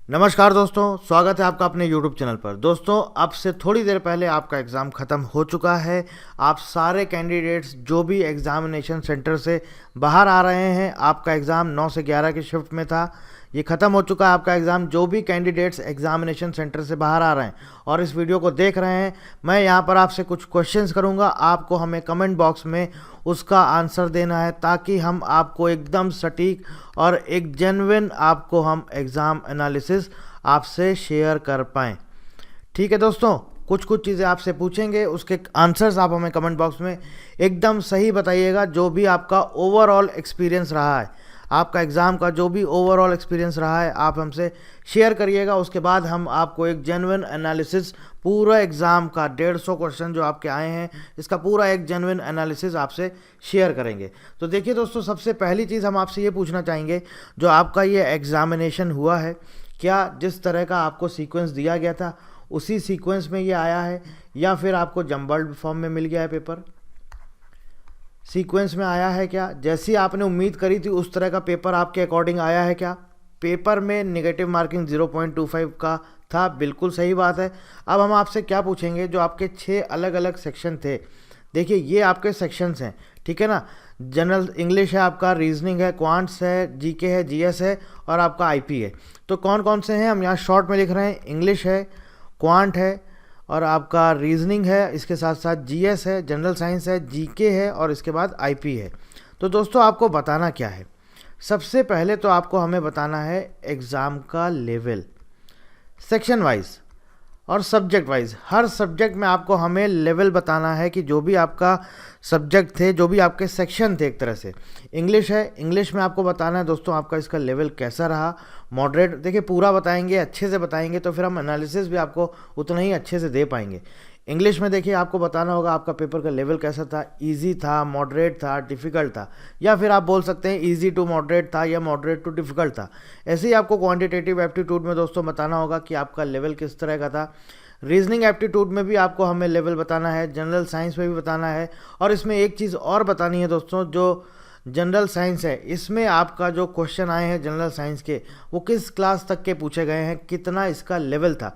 नमस्कार दोस्तों, स्वागत है आपका अपने YouTube चैनल पर। दोस्तों, अब से थोड़ी देर पहले आपका एग्ज़ाम ख़त्म हो चुका है। आप सारे कैंडिडेट्स जो भी एग्ज़ामिनेशन सेंटर से बाहर आ रहे हैं, आपका एग्ज़ाम 9 से 11 की शिफ्ट में था, ये ख़त्म हो चुका है आपका एग्ज़ाम। जो भी कैंडिडेट्स एग्ज़ामिनेशन सेंटर से बाहर आ रहे हैं और इस वीडियो को देख रहे हैं, मैं यहाँ पर आपसे कुछ क्वेश्चंस करूँगा। आपको हमें कमेंट बॉक्स में उसका आंसर देना है ताकि हम आपको एकदम सटीक और एक जेन्युइन आपको हम एग्ज़ाम एनालिसिस आपसे शेयर कर पाएँ। ठीक है दोस्तों, कुछ कुछ चीज़ें आपसे पूछेंगे, उसके आंसर्स आप हमें कमेंट बॉक्स में एकदम सही बताइएगा। जो भी आपका ओवरऑल एक्सपीरियंस रहा है, आपका एग्ज़ाम का जो भी ओवरऑल एक्सपीरियंस रहा है, आप हमसे शेयर करिएगा। उसके बाद हम आपको एक जेन्युइन एनालिसिस पूरा एग्ज़ाम का 150 क्वेश्चन जो आपके आए हैं, इसका पूरा एक जेन्युइन एनालिसिस आपसे शेयर करेंगे। तो देखिए दोस्तों, सबसे पहली चीज़ हम आपसे ये पूछना चाहेंगे, जो आपका ये एग्ज़ामिनेशन हुआ है, क्या जिस तरह का आपको सीक्वेंस दिया गया था उसी सीक्वेंस में ये आया है या फिर आपको जम्बल्ड फॉर्म में मिल गया है? पेपर सीक्वेंस में आया है क्या? जैसी आपने उम्मीद करी थी उस तरह का पेपर आपके अकॉर्डिंग आया है क्या? पेपर में नेगेटिव मार्किंग 0.25 का था, बिल्कुल सही बात है। अब हम आपसे क्या पूछेंगे, जो आपके 6 अलग अलग सेक्शन थे, देखिए ये आपके सेक्शंस हैं, ठीक है ना। जनरल इंग्लिश है आपका, रीजनिंग है, क्वांट्स है, जीके है, जीएस है और आपका आईपी है। तो कौन कौन से हैं हम यहाँ शॉर्ट में लिख रहे हैं। इंग्लिश है, क्वांट है और आपका रीजनिंग है, इसके साथ साथ जीएस है, जनरल साइंस है, जीके है और इसके बाद आईपी है। तो दोस्तों, आपको बताना क्या है, सबसे पहले तो आपको हमें बताना है एग्ज़ाम का लेवल, सेक्शन वाइज और सब्जेक्ट वाइज। हर सब्जेक्ट में आपको हमें लेवल बताना है कि जो भी आपका सब्जेक्ट थे, जो भी आपके सेक्शन थे, एक तरह से इंग्लिश है, इंग्लिश में आपको बताना है दोस्तों आपका इसका लेवल कैसा रहा। मॉडरेट, देखिए पूरा बताएंगे, अच्छे से बताएंगे तो फिर हम एनालिसिस भी आपको उतना ही अच्छे से दे पाएंगे। इंग्लिश में देखिए आपको बताना होगा आपका पेपर का लेवल कैसा था, इजी था, मॉडरेट था, डिफ़िकल्ट था, या फिर आप बोल सकते हैं इजी टू मॉडरेट था या मॉडरेट टू डिफ़िकल्ट था। ऐसे ही आपको क्वांटिटेटिव एप्टीट्यूड में दोस्तों बताना होगा कि आपका लेवल किस तरह का था। रीजनिंग एप्टीट्यूड में भी आपको हमें लेवल बताना है, जनरल साइंस में भी बताना है। और इसमें एक चीज़ और बतानी है दोस्तों, जो जनरल साइंस है, इसमें आपका जो क्वेश्चन आए हैं जनरल साइंस के, वो किस क्लास तक के पूछे गए हैं, कितना इसका लेवल था।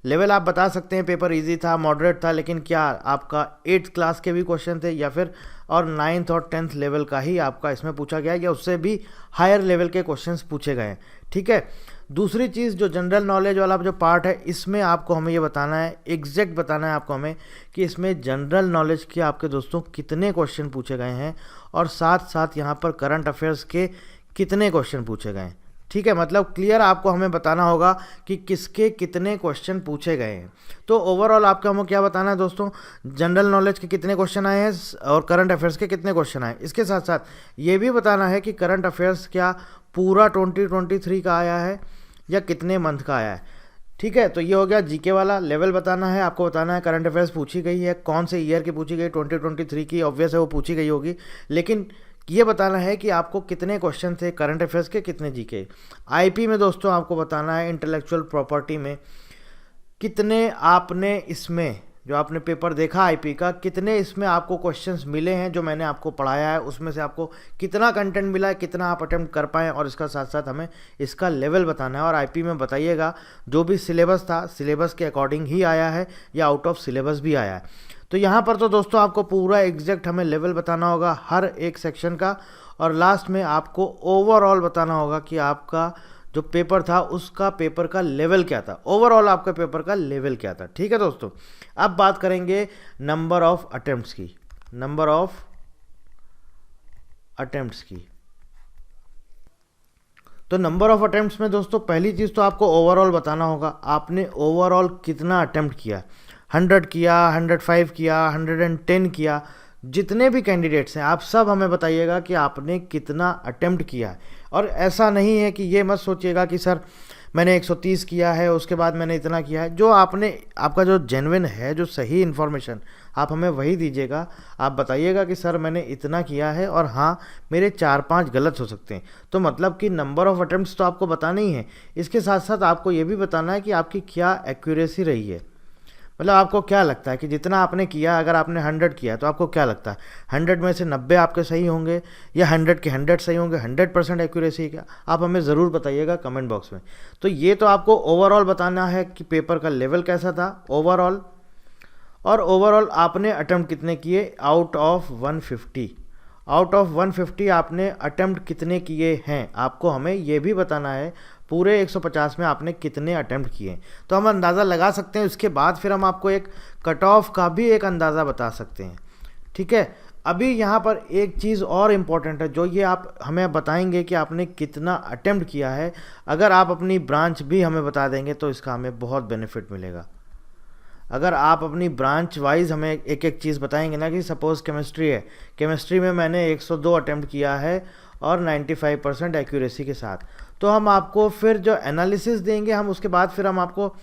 लेवल आप बता सकते हैं पेपर इजी था, मॉडरेट था, लेकिन क्या आपका 8th क्लास के भी क्वेश्चन थे या फिर और 9th और 10th लेवल का ही आपका इसमें पूछा गया या उससे भी हायर लेवल के क्वेश्चंस पूछे गए हैं, ठीक है। दूसरी चीज़, जो जनरल नॉलेज वाला जो पार्ट है, इसमें आपको हमें ये बताना है, एग्जैक्ट बताना है आपको हमें कि इसमें जनरल नॉलेज के आपके दोस्तों कितने क्वेश्चन पूछे गए हैं और साथ साथ यहाँ पर करंट अफेयर्स के कितने क्वेश्चन पूछे गए हैं, ठीक है। मतलब क्लियर आपको हमें बताना होगा कि किसके कितने क्वेश्चन पूछे गए हैं। तो ओवरऑल आपको हमें क्या बताना है दोस्तों, जनरल नॉलेज के कितने क्वेश्चन आए हैं और करंट अफेयर्स के कितने क्वेश्चन आए। इसके साथ साथ ये भी बताना है कि करंट अफेयर्स क्या पूरा 2023 का आया है या कितने मंथ का आया है, ठीक है। तो ये हो गया जीके वाला। लेवल बताना है आपको, बताना है करंट अफेयर्स पूछी गई है, कौन से ईयर की पूछी गई, 2023 की, ऑब्वियस है वो पूछी गई होगी, लेकिन ये बताना है कि आपको कितने क्वेश्चन थे करंट अफेयर्स के, कितने जीके। आईपी में दोस्तों आपको बताना है इंटेलेक्चुअल प्रॉपर्टी में कितने आपने इसमें जो आपने पेपर देखा आईपी का, कितने इसमें आपको क्वेश्चंस मिले हैं जो मैंने आपको पढ़ाया है, उसमें से आपको कितना कंटेंट मिला है, कितना आप अटेम्प्ट कर पाएँ, और इसका साथ साथ हमें इसका लेवल बताना है। और आईपी में बताइएगा जो भी सिलेबस था, सिलेबस के अकॉर्डिंग ही आया है या आउट ऑफ सिलेबस भी आया है। तो यहाँ पर तो दोस्तों आपको पूरा एग्जैक्ट हमें लेवल बताना होगा हर एक सेक्शन का, और लास्ट में आपको ओवरऑल बताना होगा कि आपका जो पेपर था उसका पेपर का लेवल क्या था, ओवरऑल आपका पेपर का लेवल क्या था, ठीक है दोस्तों। अब बात करेंगे नंबर ऑफ अटेम्प्ट्स की, नंबर ऑफ अटेम्प्ट्स की। तो नंबर ऑफ अटेम्प्ट्स में दोस्तों पहली चीज़ तो आपको ओवरऑल बताना होगा, आपने ओवरऑल कितना अटेम्प्ट किया, 100 किया, 105 किया, 110 किया, जितने भी कैंडिडेट्स हैं आप सब हमें बताइएगा कि आपने कितना अटेम्प्ट किया है। और ऐसा नहीं है कि ये मत सोचिएगा कि सर मैंने 130 किया है उसके बाद मैंने इतना किया है। जो आपने, आपका जो जेन्युइन है, जो सही इन्फॉर्मेशन आप हमें वही दीजिएगा। आप बताइएगा कि सर मैंने इतना किया है और हाँ मेरे 4-5 गलत हो सकते हैं, तो मतलब कि नंबर ऑफ़ अटेम्प्ट्स तो आपको बताना ही है। इसके साथ साथ आपको ये भी बताना है कि आपकी क्या एक्यूरेसी रही है, मतलब आपको क्या लगता है कि जितना आपने किया, अगर आपने 100 किया तो आपको क्या लगता है 100 में से 90 आपके सही होंगे या 100 के 100 सही होंगे, 100% एक्यूरेसी क्या? आप हमें ज़रूर बताइएगा कमेंट बॉक्स में। तो ये तो आपको ओवरऑल बताना है कि पेपर का लेवल कैसा था ओवरऑल, और ओवरऑल आपने अटेम्प्ट कितने किए आउट ऑफ 150, आउट ऑफ 150 आपने अटेम्प्ट कितने किए हैं, आपको हमें ये भी बताना है पूरे 150 में आपने कितने अटेम्प्ट किए। तो हम अंदाज़ा लगा सकते हैं, उसके बाद फिर हम आपको एक कट ऑफ का भी एक अंदाज़ा बता सकते हैं। ठीक है, अभी यहाँ पर एक चीज़ और इम्पॉर्टेंट है जो ये आप हमें बताएंगे कि आपने कितना अटेम्प्ट किया है। अगर आप अपनी ब्रांच भी हमें बता देंगे तो इसका हमें बहुत बेनिफिट मिलेगा। अगर आप अपनी ब्रांच वाइज हमें एक एक चीज़ बताएंगे ना, कि सपोज़ केमिस्ट्री है, केमिस्ट्री में मैंने 102 अटेम्प्ट किया है और 95% एक्यूरेसी के साथ, तो हम आपको फिर जो एनालिसिस देंगे हम उसके बाद फिर हम आपको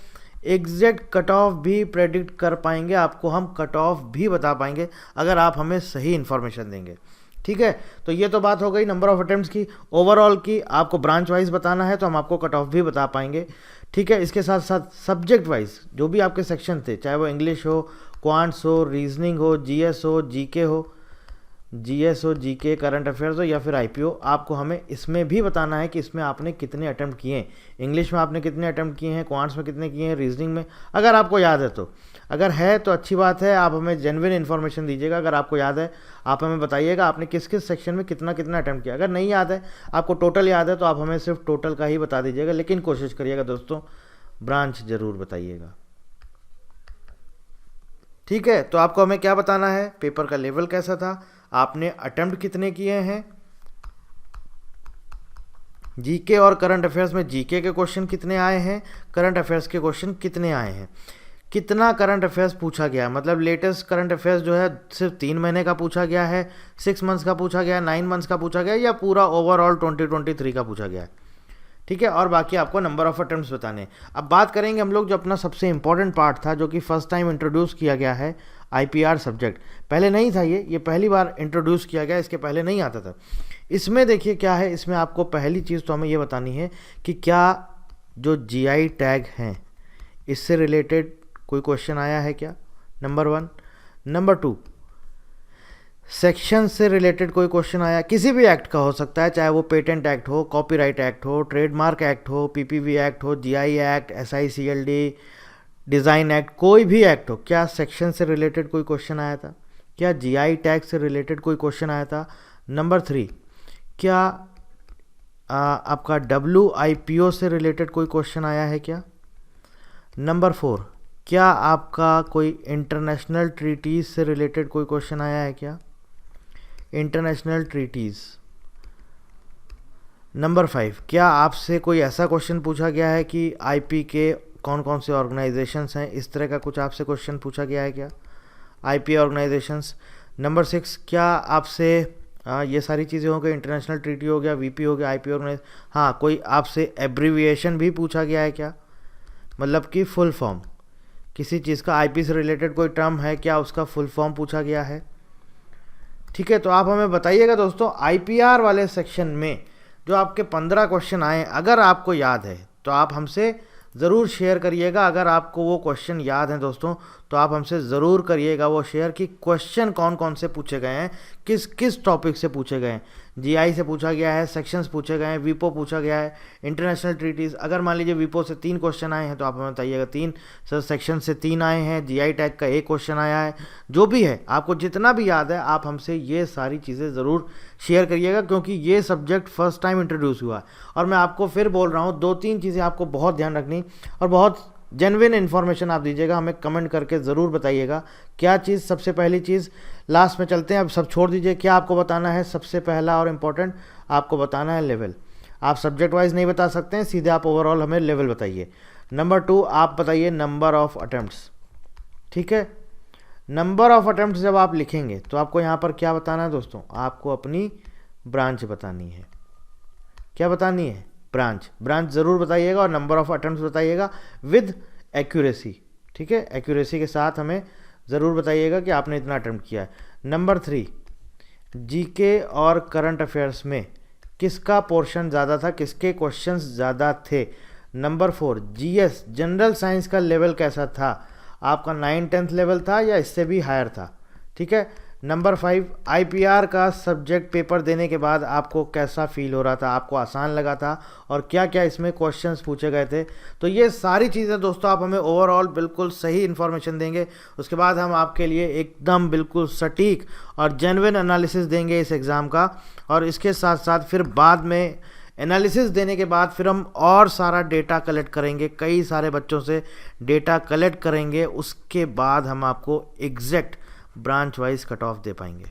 एग्जैक्ट कट ऑफ भी प्रेडिक्ट कर पाएंगे, आपको हम कट ऑफ भी बता पाएंगे अगर आप हमें सही इन्फॉर्मेशन देंगे। ठीक है, तो ये तो बात हो गई नंबर ऑफ अटेम्प्ट्स की। ओवरऑल की आपको ब्रांच वाइज बताना है तो हम आपको कट ऑफ भी बता पाएंगे। ठीक है, इसके साथ साथ सब्जेक्ट वाइज जो भी आपके सेक्शन थे, चाहे वो इंग्लिश हो, क्वांट्स हो, रीजनिंग हो, जीएस हो, जीके, करंट अफेयर्स हो या फिर आईपीओ, आपको हमें इसमें भी बताना है कि इसमें आपने कितने अटेम्प्ट किए हैं। इंग्लिश में आपने कितने अटेम्प्ट किए हैं, क्वांट्स में कितने किए हैं, रीजनिंग में, अगर आपको याद है तो। अगर है तो अच्छी बात है, आप हमें जेन्युइन इन्फॉर्मेशन दीजिएगा। अगर आपको याद है आप हमें बताइएगा आपने किस किस सेक्शन में कितना कितना अटेम्प्ट किया। अगर नहीं याद है, आपको टोटल याद है, तो आप हमें सिर्फ टोटल का ही बता दीजिएगा, लेकिन कोशिश करिएगा दोस्तों ब्रांच ज़रूर बताइएगा। ठीक है, तो आपको हमें क्या बताना है, पेपर का लेवल कैसा था, आपने अटेम्प्ट कितने किए हैं, जीके और करंट अफेयर्स में जीके के क्वेश्चन कितने आए हैं, करंट अफेयर्स के क्वेश्चन कितने आए हैं, कितना करंट अफेयर्स पूछा गया, मतलब लेटेस्ट करंट अफेयर्स जो है सिर्फ 3 महीने का पूछा गया है, 6 मंथ्स का पूछा गया है, 9 मंथ्स का पूछा गया है, या पूरा ओवरऑल 2023 का पूछा गया है। ठीक है, और बाकी आपको नंबर ऑफ अटेम्प्ट्स बताने हैं। अब बात करेंगे हम लोग जो अपना सबसे इंपॉर्टेंट पार्ट था, जो कि फर्स्ट टाइम इंट्रोड्यूस किया गया है, आईपीआर सब्जेक्ट। पहले नहीं था, ये पहली बार इंट्रोड्यूस किया गया, इसके पहले नहीं आता था। इसमें देखिए क्या है, इसमें आपको पहली चीज़ तो हमें ये बतानी है कि क्या जो जीआई टैग हैं इससे रिलेटेड कोई क्वेश्चन आया है क्या, नंबर 1। नंबर 2, सेक्शन से रिलेटेड कोई क्वेश्चन आया, किसी भी एक्ट का हो सकता है, चाहे वो पेटेंट एक्ट हो, कॉपीराइट एक्ट हो, ट्रेडमार्क एक्ट हो, पीपीवी एक्ट हो, जीआई एक्ट, एसआईसीएलडी, डिज़ाइन एक्ट, कोई भी एक्ट हो, क्या सेक्शन से रिलेटेड कोई क्वेश्चन आया था, क्या जीआई टैग से रिलेटेड कोई क्वेश्चन आया था। नंबर 3, क्या आपका WIPO से रिलेटेड कोई क्वेश्चन आया है क्या। नंबर 4, क्या आपका कोई इंटरनेशनल ट्रीटीज़ से रिलेटेड कोई क्वेश्चन आया है क्या, इंटरनेशनल ट्रीटीज़। नंबर 5, क्या आपसे कोई ऐसा क्वेश्चन पूछा गया है कि आईपी के कौन कौन से ऑर्गेनाइजेशंस हैं, इस तरह का कुछ आपसे क्वेश्चन पूछा गया है क्या, आईपी ऑर्गेनाइजेशंस। नंबर 6, क्या आपसे ये सारी चीज़ें हो गई, इंटरनेशनल ट्रीटी हो गया, वीपी हो गया, आईपी ऑर्गेनाइज, हाँ कोई आपसे एब्रीविएशन भी पूछा गया है क्या, मतलब कि फुल फॉर्म किसी चीज़ का, आईपी से रिलेटेड कोई टर्म है क्या, उसका फुल फॉर्म पूछा गया है। ठीक है, तो आप हमें बताइएगा दोस्तों, आईपीआर वाले सेक्शन में जो आपके 15 क्वेश्चन आए, अगर आपको याद है तो आप हमसे ज़रूर शेयर करिएगा। अगर आपको वो क्वेश्चन याद हैं दोस्तों तो आप हमसे ज़रूर करिएगा वो शेयर कि क्वेश्चन कौन कौन से पूछे गए हैं, किस किस टॉपिक से पूछे गए हैं। जीआई से पूछा गया है, सेक्शंस पूछे गए हैं, वीपो पूछा गया है, इंटरनेशनल ट्रीटीज़। अगर मान लीजिए वीपो से 3 क्वेश्चन आए हैं तो आप हमें बताइएगा 3, सर सेक्शन से 3 आए हैं, जीआई टैग का 1 क्वेश्चन आया है, जो भी है आपको जितना भी याद है आप हमसे ये सारी चीज़ें ज़रूर शेयर करिएगा, क्योंकि ये सब्जेक्ट फर्स्ट टाइम इंट्रोड्यूस हुआ है। और मैं आपको फिर बोल रहा हूँ 2-3 चीज़ें आपको बहुत ध्यान रखनी, और बहुत जेन्युइन इन्फॉर्मेशन आप दीजिएगा, हमें कमेंट करके ज़रूर बताइएगा क्या चीज़। सबसे पहली चीज़, लास्ट में चलते हैं, अब सब छोड़ दीजिए, क्या आपको बताना है सबसे पहला और इम्पोर्टेंट, आपको बताना है लेवल। आप सब्जेक्ट वाइज नहीं बता सकते हैं, सीधे आप ओवरऑल हमें लेवल बताइए। नंबर 2, आप बताइए नंबर ऑफ़ अटेम्प्ट्स। ठीक है, नंबर ऑफ़ अटेम्प्ट्स जब आप लिखेंगे तो आपको यहाँ पर क्या बताना है दोस्तों, आपको अपनी ब्रांच बतानी है। क्या बतानी है, ब्रांच ज़रूर बताइएगा, और नंबर ऑफ़ अटेम्प्ट्स बताइएगा विद एक्यूरेसी। ठीक है, एक्यूरेसी के साथ हमें ज़रूर बताइएगा कि आपने इतना अटेम्प्ट किया है। नंबर 3, जीके और करंट अफेयर्स में किसका पोर्शन ज़्यादा था, किसके क्वेश्चंस ज़्यादा थे। नंबर 4, जीएस जनरल साइंस का लेवल कैसा था, आपका 9-10th लेवल था या इससे भी हायर था। ठीक है। नंबर 5, IPR का सब्जेक्ट पेपर देने के बाद आपको कैसा फील हो रहा था, आपको आसान लगा था और क्या क्या इसमें क्वेश्चंस पूछे गए थे। तो ये सारी चीज़ें दोस्तों आप हमें ओवरऑल बिल्कुल सही इन्फॉर्मेशन देंगे, उसके बाद हम आपके लिए एकदम बिल्कुल सटीक और जेन्युइन एनालिसिस देंगे इस एग्ज़ाम का। और इसके साथ साथ फिर बाद में एनालिसिस देने के बाद फिर हम और सारा डेटा कलेक्ट करेंगे, कई सारे बच्चों से डेटा कलेक्ट करेंगे, उसके बाद हम आपको exact branch wise cut off दे पाएंगे।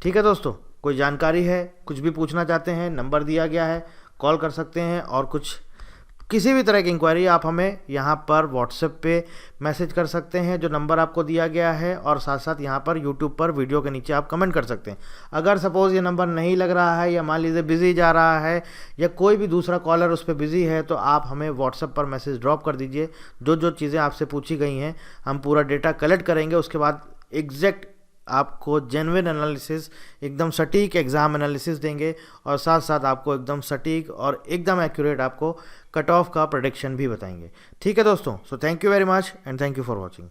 ठीक है दोस्तों, कोई जानकारी है, कुछ भी पूछना चाहते हैं, नंबर दिया गया है, कॉल कर सकते हैं। और कुछ किसी भी तरह की इंक्वायरी आप हमें यहाँ पर व्हाट्सएप पे मैसेज कर सकते हैं, जो नंबर आपको दिया गया है, और साथ साथ यहाँ पर यूट्यूब पर वीडियो के नीचे आप कमेंट कर सकते हैं। अगर सपोज़ ये नंबर नहीं लग रहा है या मान लीजिए बिज़ी जा रहा है या कोई भी दूसरा कॉलर उस पर बिज़ी है, तो आप हमें व्हाट्सएप पर मैसेज ड्रॉप कर दीजिए। जो जो चीज़ें आपसे पूछी गई हैं हम पूरा डेटा कलेक्ट करेंगे, उसके बाद एग्जैक्ट आपको जेन्युइन एनालिसिस, एकदम सटीक एग्ज़ाम एनालिसिस देंगे और साथ साथ आपको एकदम सटीक और एकदम एक्यूरेट आपको कट ऑफ का प्रेडिक्शन भी बताएंगे। ठीक है दोस्तों, so thank you very much and thank you for watching.